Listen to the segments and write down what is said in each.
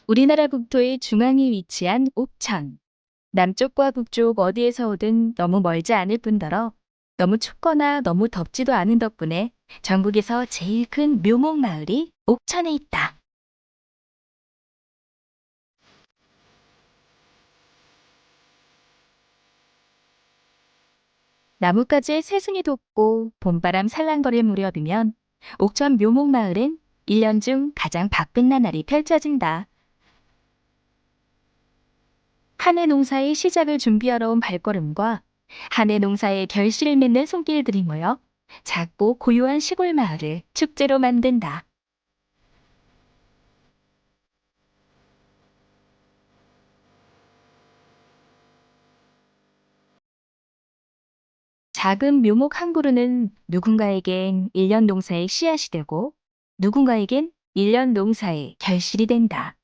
우리나라 국토의 중앙에 위치한 옥천. 남쪽과 북쪽 어디에서 오든 너무 멀지 않을 뿐더러 너무 춥거나 너무 덥지도 않은 덕분에 전국에서 제일 큰 묘목 마을이 옥천에 있다. 나뭇가지에 새순이 돋고 봄바람 살랑거릴 무렵이면 옥천 묘목 마을엔 1년 중 가장 바쁜 나날이 펼쳐진다. 한 해 농사의 시작을 준비하러 온 발걸음과 한 해 농사의 결실을 맺는 손길들이 모여 작고 고요한 시골 마을을 축제로 만든다. 작은 묘목 한 그루는 누군가에겐 1년 농사의 씨앗이 되고 누군가에겐 1년 농사의 결실이 된다.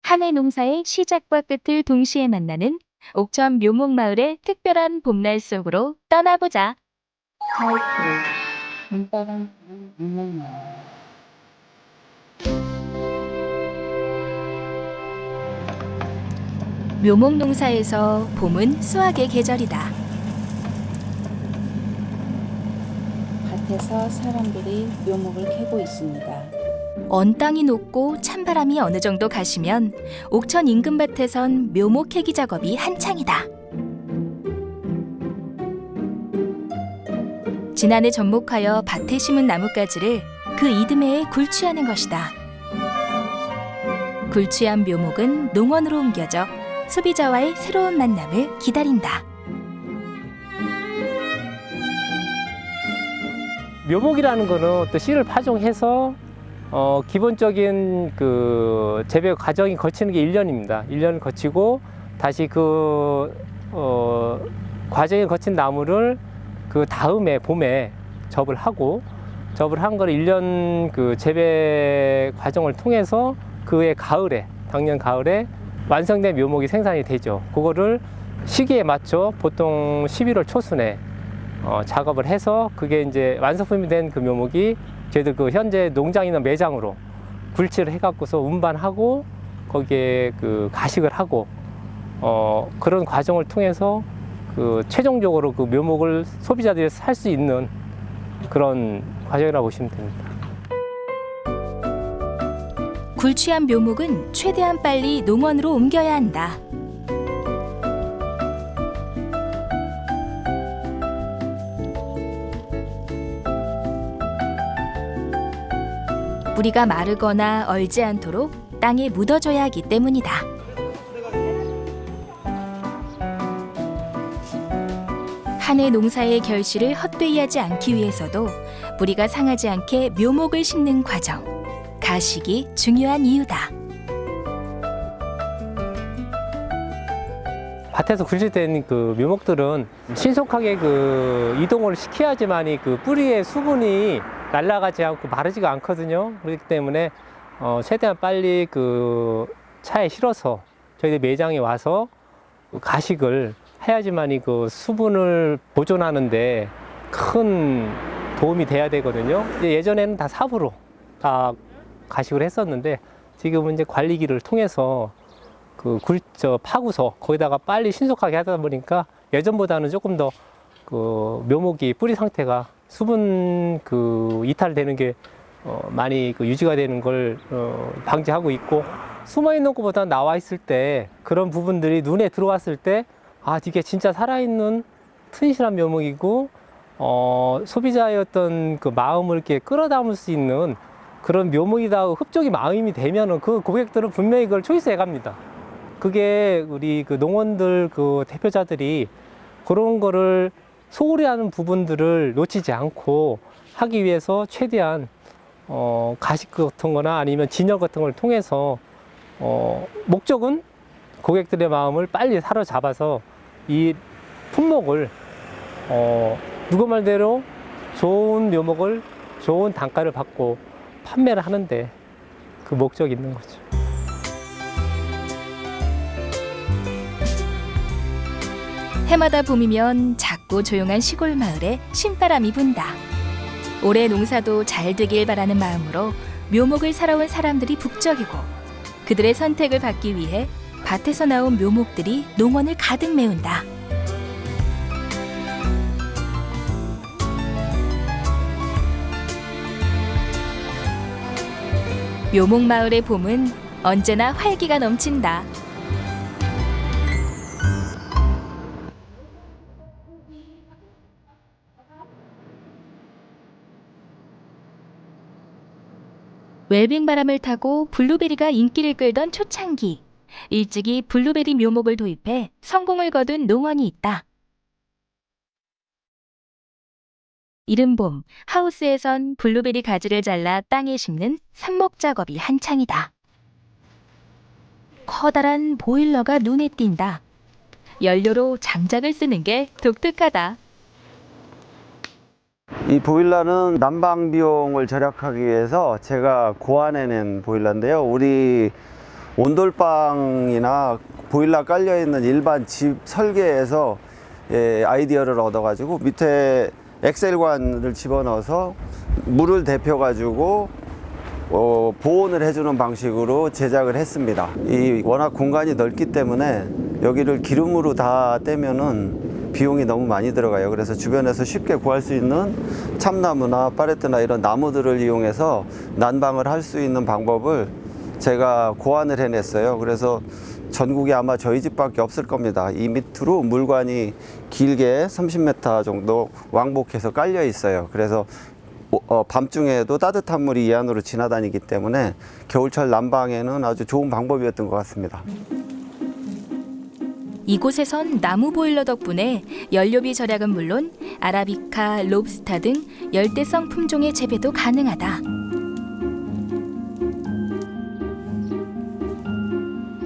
한 해 농사의 시작과 끝을 동시에 만나는 옥천 묘목 마을의 특별한 봄날 속으로 떠나보자. 묘목 농사에서 봄은 수확의 계절이다. 밭에서 사람들이 묘목을 캐고 있습니다. 언 땅이 녹고 찬바람이 어느 정도 가시면 옥천 인근 밭에선 묘목 캐기 작업이 한창이다. 지난해 접목하여 밭에 심은 나뭇가지를 그 이듬해에 굴취하는 것이다. 굴취한 묘목은 농원으로 옮겨져 소비자와의 새로운 만남을 기다린다. 묘목이라는 거는 또 씨를 파종해서 기본적인 그 재배 과정이 거치는 게 1년입니다. 1년을 거치고 다시 과정에 거친 나무를 그 다음에 봄에 접을 하고 접을 한 거를 1년 그 재배 과정을 통해서 그해 가을에 당년 가을에 완성된 묘목이 생산이 되죠. 그거를 시기에 맞춰 보통 11월 초순에 작업을 해서 그게 이제 완성품이 된 그 묘목이 저희들 그 현재 농장이나 매장으로 굴치를 해갖고서 운반하고 거기에 그 가식을 하고 그런 과정을 통해서 그 최종적으로 그 묘목을 소비자들이 살 수 있는 그런 과정이라고 보시면 됩니다. 굴취한 묘목은 최대한 빨리 농원으로 옮겨야 한다. 뿌리가 마르거나 얼지 않도록 땅에 묻어줘야 하기 때문이다. 한 해 농사의 결실을 헛되이 하지 않기 위해서도 뿌리가 상하지 않게 묘목을 심는 과정, 가식이 중요한 이유다. 밭에서 굴질된 그 묘목들은 신속하게 그 이동을 시켜야지만이 그 뿌리의 수분이 날아가지 않고 마르지가 않거든요. 그렇기 때문에 최대한 빨리 그 차에 실어서 저희들 매장에 와서 가식을 해야지만이 그 수분을 보존하는데 큰 도움이 돼야 되거든요. 이제 예전에는 다 삽으로 다 가식을 했었는데 지금은 이제 관리기를 통해서 그 파고서 거기다가 빨리 신속하게 하다 보니까 예전보다는 조금 더 그 묘목이 뿌리 상태가 수분 그 이탈되는 게 많이 그 유지가 되는 걸 방지하고 있고, 숨어 있는 것보다 나와 있을 때 그런 부분들이 눈에 들어왔을 때 아, 이게 진짜 살아있는 튼실한 묘목이고 소비자의 어떤 그 마음을 이렇게 끌어담을 수 있는 그런 묘목이다 흡족이 마음이 되면은 그 고객들은 분명히 그걸 초이스해 갑니다. 그게 우리 그 농원들 그 대표자들이 그런 거를 소홀히 하는 부분들을 놓치지 않고 하기 위해서 최대한 가식 같은 거나 아니면 진열 같은 걸 통해서 목적은 고객들의 마음을 빨리 사로잡아서 이 품목을 누구 말대로 좋은 묘목을 좋은 단가를 받고 판매를 하는데 그 목적이 있는 거죠. 해마다 봄이면 작고 조용한 시골 마을에 신바람이 분다. 올해 농사도 잘 되길 바라는 마음으로 묘목을 사러 온 사람들이 북적이고 그들의 선택을 받기 위해 밭에서 나온 묘목들이 농원을 가득 메운다. 묘목마을의 봄은 언제나 활기가 넘친다. 웰빙 바람을 타고 블루베리가 인기를 끌던 초창기, 일찍이 블루베리 묘목을 도입해 성공을 거둔 농원이 있다. 이른 봄, 하우스에선 블루베리 가지를 잘라 땅에 심는 삽목 작업이 한창이다. 커다란 보일러가 눈에 띈다. 연료로 장작을 쓰는 게 독특하다. 이 보일러는 난방 비용을 절약하기 위해서 제가 고안해낸 보일러인데요. 우리 온돌방이나 보일러 깔려있는 일반 집 설계에서 아이디어를 얻어가지고 밑에 엑셀관을 집어넣어서 물을 데펴가지고 보온을 해주는 방식으로 제작을 했습니다. 이 워낙 공간이 넓기 때문에 여기를 기름으로 다 떼면은 비용이 너무 많이 들어가요. 그래서 주변에서 쉽게 구할 수 있는 참나무나 파레트나 이런 나무들을 이용해서 난방을 할 수 있는 방법을 제가 고안을 해냈어요. 그래서 전국에 아마 저희 집밖에 없을 겁니다. 이 밑으로 물관이 길게 30m 정도 왕복해서 깔려 있어요. 그래서 밤중에도 따뜻한 물이 이 안으로 지나다니기 때문에 겨울철 난방에는 아주 좋은 방법이었던 것 같습니다. 이곳에선 나무 보일러 덕분에 연료비 절약은 물론 아라비카, 롭스타 등 열대성 품종의 재배도 가능하다.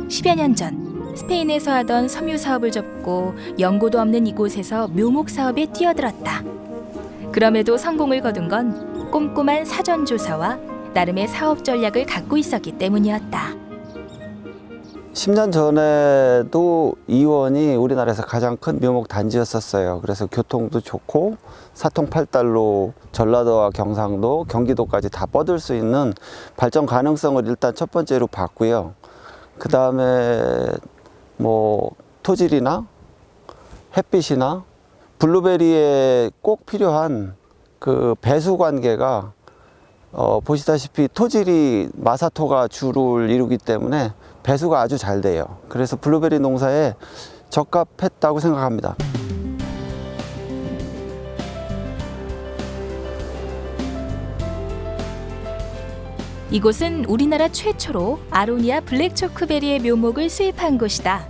10여 년 전 스페인에서 하던 섬유 사업을 접고 연고도 없는 이곳에서 묘목 사업에 뛰어들었다. 그럼에도 성공을 거둔 건 꼼꼼한 사전 조사와 나름의 사업 전략을 갖고 있었기 때문이었다. 10년 전에도 이원이 우리나라에서 가장 큰 묘목 단지였었어요. 그래서 교통도 좋고 사통팔달로 전라도와 경상도, 경기도까지 다 뻗을 수 있는 발전 가능성을 일단 첫 번째로 봤고요. 그 다음에 뭐 토질이나 햇빛이나 블루베리에 꼭 필요한 그 배수 관계가 보시다시피 토질이 마사토가 주를 이루기 때문에 배수가 아주 잘 돼요. 그래서 블루베리 농사에 적합했다고 생각합니다. 이곳은 우리나라 최초로 아로니아 블랙 초크베리의 묘목을 수입한 곳이다.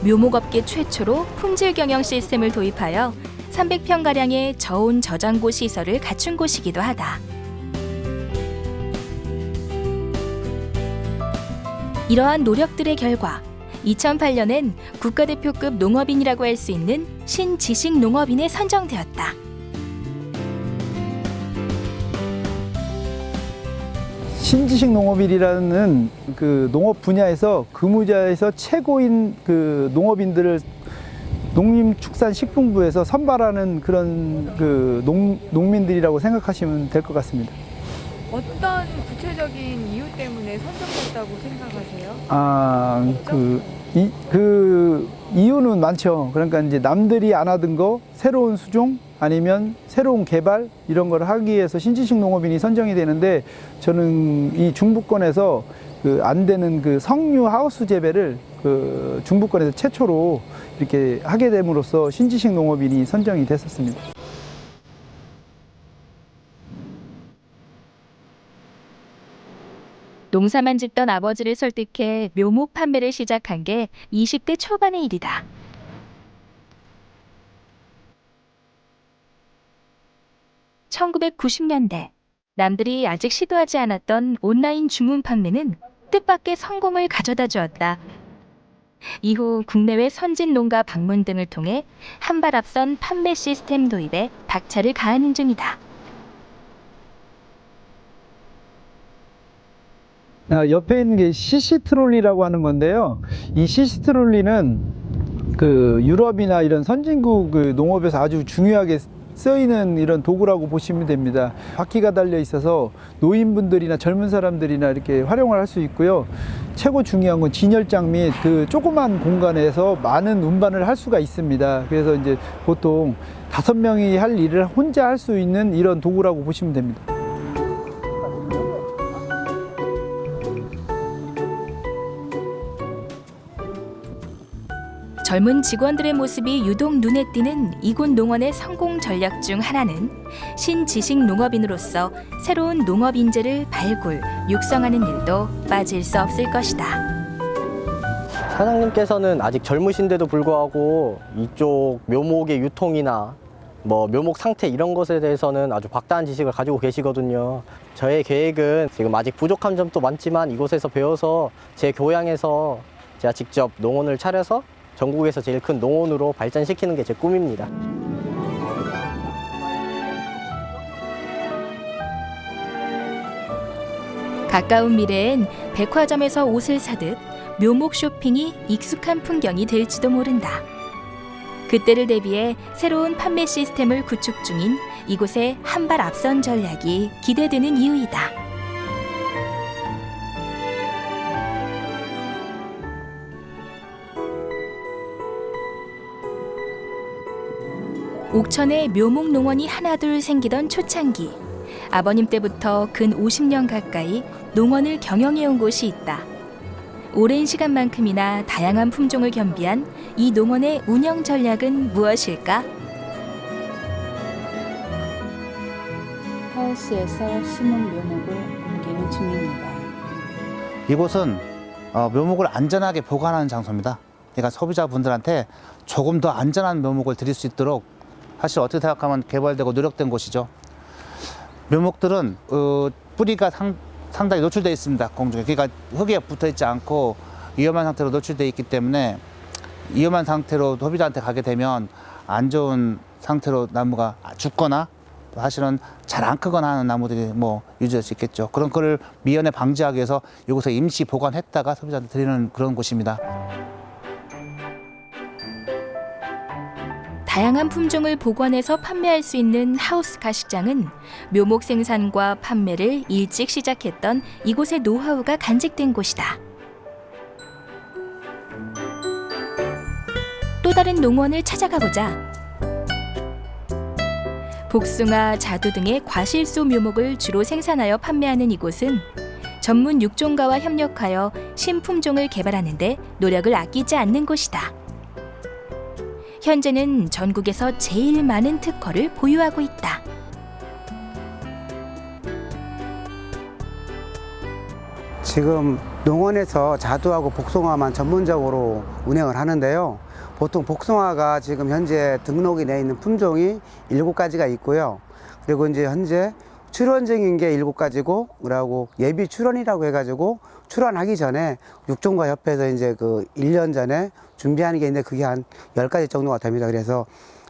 묘목업계 최초로 품질 경영 시스템을 도입하여 300평가량의 저온 저장고 시설을 갖춘 곳이기도 하다. 이러한 노력들의 결과 2008년엔 국가대표급 농업인이라고 할 수 있는 신지식 농업인에 선정되었다. 신지식 농업인이라는 그 농업 분야에서 근무자에서 최고인 그 농업인들을 농림축산식품부에서 선발하는 그런 그 농민들이라고 생각하시면 될 것 같습니다. 어떤 구체적인 이유 때문에 선정됐다고 생각하세요? 그 이유는 많죠. 그러니까 이제 남들이 안 하던 거, 새로운 수종 아니면 새로운 개발 이런 걸 하기 위해서 신지식 농업인이 선정이 되는데, 저는 이 중부권에서 그 안 되는 그 석류 하우스 재배를 그 중부권에서 최초로 이렇게 하게 됨으로써 신지식 농업인이 선정이 됐었습니다. 농사만 짓던 아버지를 설득해 묘목 판매를 시작한 게 20대 초반의 일이다. (1990년대) 남들이 아직 시도하지 않았던 온라인 주문 판매는 뜻밖의 성공을 가져다 주었다. 이후 국내외 선진 농가 방문 등을 통해 한 발 앞선 판매 시스템 도입에 박차를 가하는 중이다. 옆에 있는 게 CC 트롤리라고 하는 건데요. 이 CC 트롤리는 그 유럽이나 이런 선진국 그 농업에서 아주 중요하게 쓰이는 이런 도구라고 보시면 됩니다. 바퀴가 달려 있어서 노인분들이나 젊은 사람들이나 이렇게 활용을 할 수 있고요. 최고 중요한 건 진열장 및 그 조그만 공간에서 많은 운반을 할 수가 있습니다. 그래서 이제 보통 5명이 할 일을 혼자 할 수 있는 이런 도구라고 보시면 됩니다. 젊은 직원들의 모습이 유독 눈에 띄는 이곳 농원의 성공 전략 중 하나는 신지식 농업인으로서 새로운 농업 인재를 발굴, 육성하는 일도 빠질 수 없을 것이다. 사장님께서는 아직 젊으신데도 불구하고 이쪽 묘목의 유통이나 뭐 묘목 상태 이런 것에 대해서는 아주 박다한 지식을 가지고 계시거든요. 저의 계획은 지금 아직 부족한 점도 많지만 이곳에서 배워서 제 교양에서 제가 직접 농원을 차려서 전국에서 제일 큰 농원으로 발전시키는 게 제 꿈입니다. 가까운 미래엔 백화점에서 옷을 사듯 묘목 쇼핑이 익숙한 풍경이 될지도 모른다. 그때를 대비해 새로운 판매 시스템을 구축 중인 이곳의 한 발 앞선 전략이 기대되는 이유이다. 옥천에 묘목 농원이 하나둘 생기던 초창기, 아버님 때부터 근 50년 가까이 농원을 경영해온 곳이 있다. 오랜 시간만큼이나 다양한 품종을 겸비한 이 농원의 운영 전략은 무엇일까? 하우스에서 심은 묘목을 옮기는 중입니다. 이곳은 묘목을 안전하게 보관하는 장소입니다. 그러니까 소비자분들한테 조금 더 안전한 묘목을 드릴 수 있도록 사실 어떻게 생각하면 개발되고 노력된 곳이죠. 묘목들은 뿌리가 상당히 노출되어 있습니다. 공중에. 그러니까 흙에 붙어 있지 않고 위험한 상태로 노출되어 있기 때문에 위험한 상태로 소비자한테 가게 되면 안 좋은 상태로 나무가 죽거나 사실은 잘 안 크거나 하는 나무들이 뭐 유지될 수 있겠죠. 그런 거를 미연에 방지하기 위해서 이곳에 임시 보관했다가 소비자한테 드리는 그런 곳입니다. 다양한 품종을 보관해서 판매할 수 있는 하우스 가식장은 묘목 생산과 판매를 일찍 시작했던 이곳의 노하우가 간직된 곳이다. 또 다른 농원을 찾아가보자. 복숭아, 자두 등의 과실소 묘목을 주로 생산하여 판매하는 이곳은 전문 육종가와 협력하여 신품종을 개발하는 데 노력을 아끼지 않는 곳이다. 현재는 전국에서 제일 많은 특허를 보유하고 있다. 지금 농원에서 자두하고 복숭아만 전문적으로 운영을 하는데요. 보통 복숭아가 지금 현재 등록이 돼 있는 품종이 7가지가 있고요. 그리고 이제 현재 출원 중인 게 7가지고, 그리고 예비 출원이라고 해가지고 출원하기 전에 육종가 협회에서 이제 그 1년 전에 준비하는 게 있는데 그게 한 10가지 정도가 됩니다. 그래서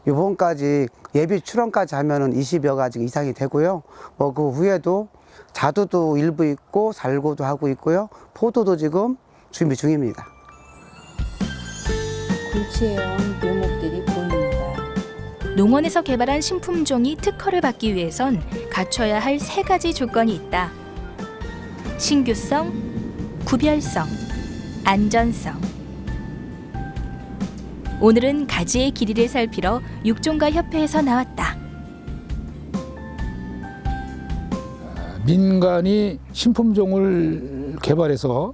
이번까지 예비 출원까지 하면은 20여 가지 이상이 되고요. 뭐 그 후에도 자두도 일부 있고 살구도 하고 있고요. 포도도 지금 준비 중입니다. 굴치해온 묘목들이 보입니다. 농원에서 개발한 신품종이 특허를 받기 위해선 갖춰야 할 3가지 조건이 있다. 신규성, 구별성, 안전성. 오늘은 가지의 길이를 살피러 육종가 협회에서 나왔다. 민간이 신품종을 개발해서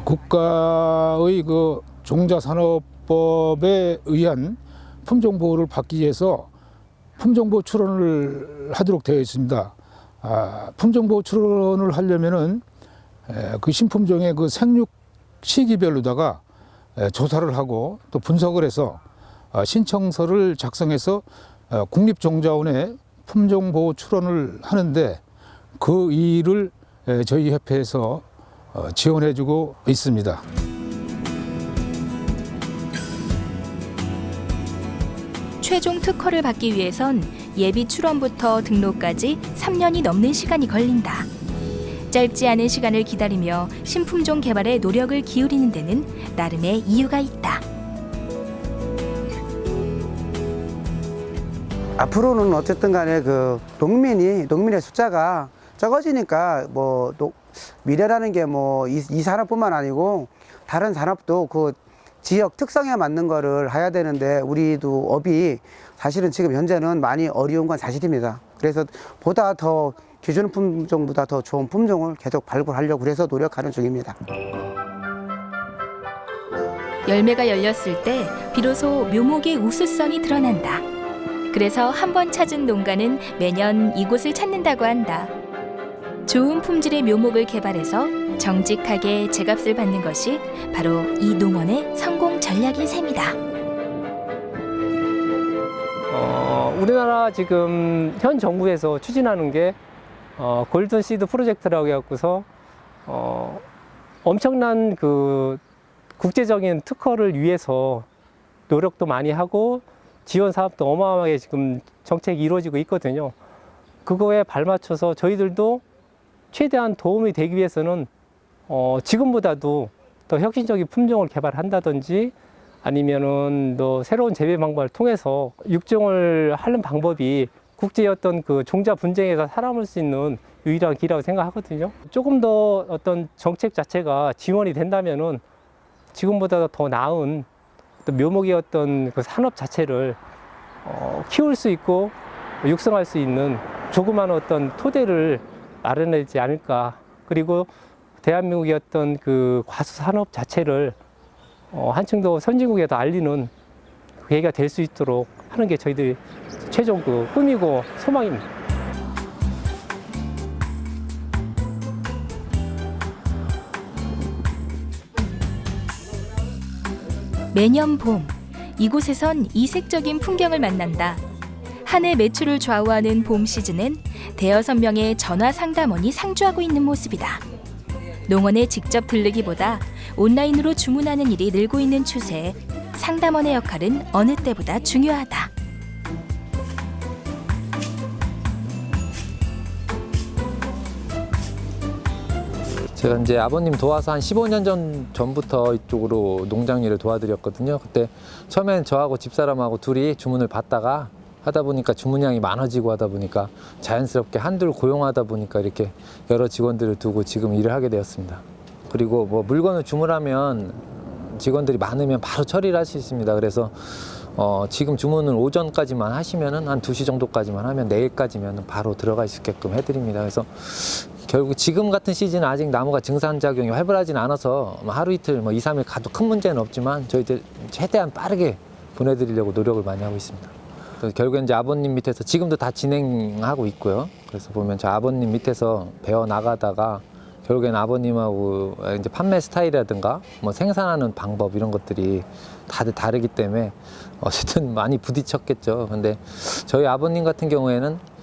국가의 그 종자산업법에 의한 품종보호를 받기 위해서 품종보호 출원을 하도록 되어 있습니다. 품종보호 출원을 하려면은 그 신품종의 그 생육 시기별로다가 조사를 하고 또 분석을 해서 신청서를 작성해서 국립종자원에 품종보호 출원을 하는데 그 일을 저희 협회에서 지원해주고 있습니다. 최종 특허를 받기 위해선 예비 출원부터 등록까지 3년이 넘는 시간이 걸린다. 짧지 않은 시간을 기다리며 신품종 개발에 노력을 기울이는 데는 나름의 이유가 있다. 앞으로는 어쨌든 간에 그 농민의 숫자가 적어지니까 뭐 미래라는 게 뭐 이 산업뿐만 아니고 다른 산업도 그 지역 특성에 맞는 거를 해야 되는데 우리도 업이 사실은 지금 현재는 많이 어려운 건 사실입니다. 그래서 보다 더 기존 품종보다 더 좋은 품종을 계속 발굴하려고 그래서 노력하는 중입니다. 열매가 열렸을 때 비로소 묘목의 우수성이 드러난다. 그래서 한 번 찾은 농가는 매년 이곳을 찾는다고 한다. 좋은 품질의 묘목을 개발해서 정직하게 제값을 받는 것이 바로 이 농원의 성공 전략인 셈이다. 우리나라 지금 현 정부에서 추진하는 게 골든 시드 프로젝트라고 해갖고서 엄청난 그 국제적인 특허를 위해서 노력도 많이 하고 지원 사업도 어마어마하게 지금 정책이 이루어지고 있거든요. 그거에 발맞춰서 저희들도 최대한 도움이 되기 위해서는 지금보다도 더 혁신적인 품종을 개발한다든지 아니면은 또 새로운 재배 방법을 통해서 육종을 하는 방법이 국제의 어떤 그 종자 분쟁에서 살아남을 수 있는 유일한 길이라고 생각하거든요. 조금 더 어떤 정책 자체가 지원이 된다면은 지금보다 더 나은 어떤 묘목의 어떤 그 산업 자체를 키울 수 있고 육성할 수 있는 조그마한 어떤 토대를 마련하지 않을까. 그리고 대한민국의 어떤 그 과수 산업 자체를 한층 더 선진국에 더 알리는 계기가 될 수 있도록 하는 게 저희들 최종 그 꿈이고 소망입니다. 매년 봄, 이곳에선 이색적인 풍경을 만난다. 한 해 매출을 좌우하는 봄 시즌엔 대여섯 명의 전화 상담원이 상주하고 있는 모습이다. 농원에 직접 들르기보다 온라인으로 주문하는 일이 늘고 있는 추세에 상담원의 역할은 어느 때보다 중요하다. 제가 이제 아버님 도와서 한 15년 전부터 이쪽으로 농장 일을 도와드렸거든요. 그때 처음엔 저하고 집사람하고 둘이 주문을 받다가 하다 보니까 주문량이 많아지고 하다 보니까 자연스럽게 한둘 고용하다 보니까 이렇게 여러 직원들을 두고 지금 일을 하게 되었습니다. 그리고 뭐 물건을 주문하면 직원들이 많으면 바로 처리를 할 수 있습니다. 그래서 지금 주문을 오전까지만 하시면은 한 2시 정도까지만 하면 내일까지면 바로 들어갈 수 있게끔 해드립니다. 그래서 결국 지금 같은 시즌은 아직 나무가 증산작용이 활발하진 않아서 하루 이틀 2, 3일 가도 큰 문제는 없지만 저희들 최대한 빠르게 보내드리려고 노력을 많이 하고 있습니다. 결국엔 이제 아버님 밑에서 지금도 다 진행하고 있고요. 그래서 보면 저 아버님 밑에서 배워 나가다가 결국엔 아버님하고 이제 판매 스타일이라든가 뭐 생산하는 방법 이런 것들이 다들 다르기 때문에 어쨌든 많이 부딪혔겠죠. 근데 저희 아버님 같은 경우에는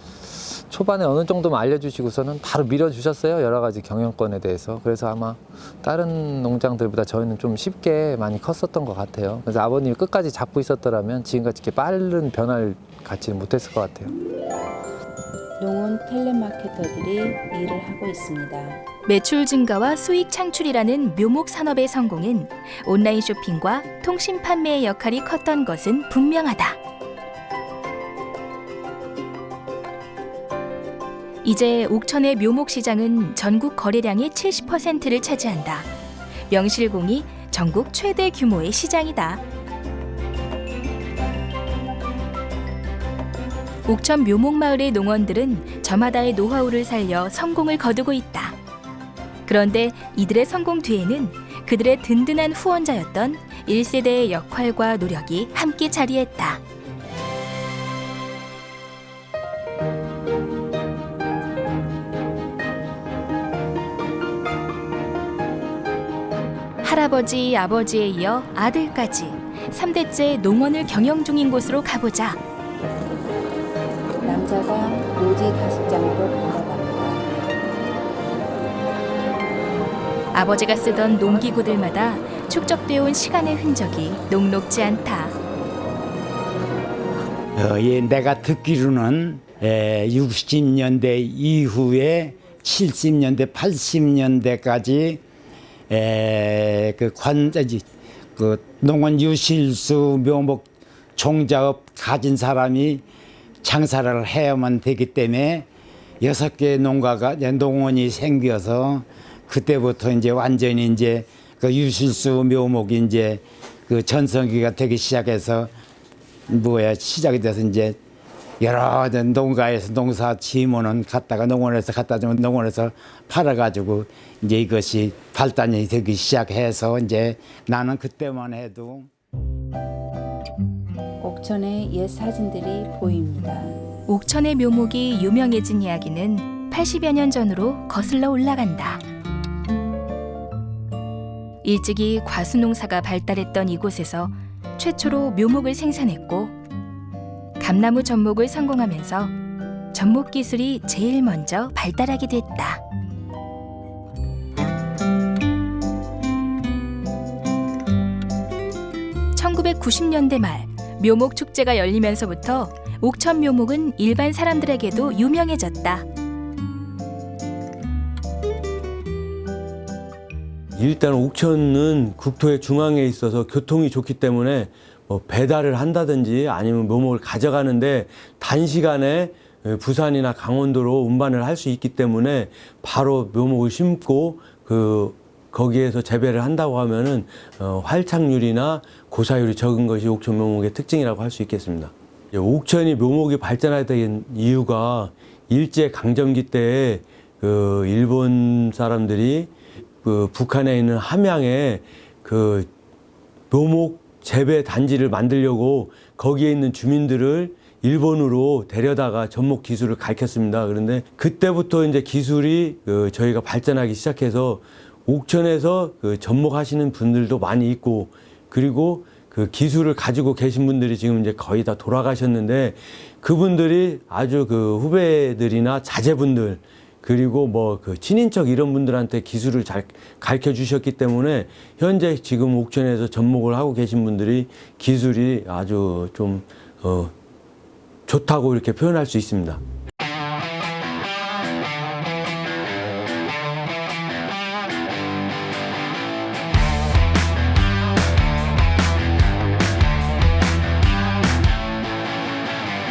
초반에 어느 정도만 알려주시고서는 바로 밀어주셨어요. 여러 가지 경영권에 대해서. 그래서 아마 다른 농장들보다 저희는 좀 쉽게 많이 컸었던 것 같아요. 그래서 아버님이 끝까지 잡고 있었더라면 지금같이 이렇게 빠른 변화를 갖지는 못했을 것 같아요. 농원 텔레마케터들이 일을 하고 있습니다. 매출 증가와 수익 창출이라는 묘목 산업의 성공은 온라인 쇼핑과 통신 판매의 역할이 컸던 것은 분명하다. 이제 옥천의 묘목 시장은 전국 거래량의 70%를 차지한다. 명실공히 전국 최대 규모의 시장이다. 옥천 묘목마을의 농원들은 저마다의 노하우를 살려 성공을 거두고 있다. 그런데 이들의 성공 뒤에는 그들의 든든한 후원자였던 1세대의 역할과 노력이 함께 자리했다. 할아버지, 아버지에 이어 아들까지 3대째 농원을 경영 중인 곳으로 가보자. 남자가 노지 가식장으로 들어갑니다. 아버지가 쓰던 농기구들마다 축적되어 온 시간의 흔적이 녹록지 않다. 내가 듣기로는 60년대 이후에 70년대, 80년대까지 그 농원 유실수 묘목 종자업 가진 사람이 장사를 해야만 되기 때문에 6개 농가가 이제 농원이 생겨서 그때부터 이제 완전히 이제 그 유실수 묘목이 이제 그 전성기가 되기 시작해서 시작이 돼서 이제 여러 농가에서 농사 지으면은 갖다가 농원에서 갖다 주면 농원에서 팔아가지고 이제 이것이 발단이 되기 시작해서 이제 나는 그때만 해도 옥천의 옛 사진들이 보입니다. 옥천의 묘목이 유명해진 이야기는 80여 년 전으로 거슬러 올라간다. 일찍이 과수 농사가 발달했던 이곳에서 최초로 묘목을 생산했고 감나무 접목을 성공하면서 접목 기술이 제일 먼저 발달하게 됐다. (1990년대) 말 묘목 축제가 열리면서부터 옥천 묘목은 일반 사람들에게도 유명해졌다. 일단 옥천은 국토의 중앙에 있어서 교통이 좋기 때문에 배달을 한다든지 아니면 묘목을 가져가는데 단시간에 부산이나 강원도로 운반을 할 수 있기 때문에 바로 묘목을 심고 거기에서 재배를 한다고 하면은 활착률이나 고사율이 적은 것이 옥천 묘목의 특징이라고 할 수 있겠습니다. 옥천이 묘목이 발전하게 된 이유가 일제 강점기 때 일본 사람들이 북한에 있는 함양에 묘목 재배 단지를 만들려고 거기에 있는 주민들을 일본으로 데려다가 접목 기술을 가르쳤습니다. 그런데 그때부터 이제 기술이 저희가 발전하기 시작해서 옥천에서 접목하시는 분들도 많이 있고, 그리고 그 기술을 가지고 계신 분들이 지금 이제 거의 다 돌아가셨는데 그분들이 아주 후배들이나 자제분들 그리고 친인척 이런 분들한테 기술을 잘 가르쳐 주셨기 때문에 현재 지금 옥천에서 접목을 하고 계신 분들이 기술이 아주 좀 좋다고 이렇게 표현할 수 있습니다.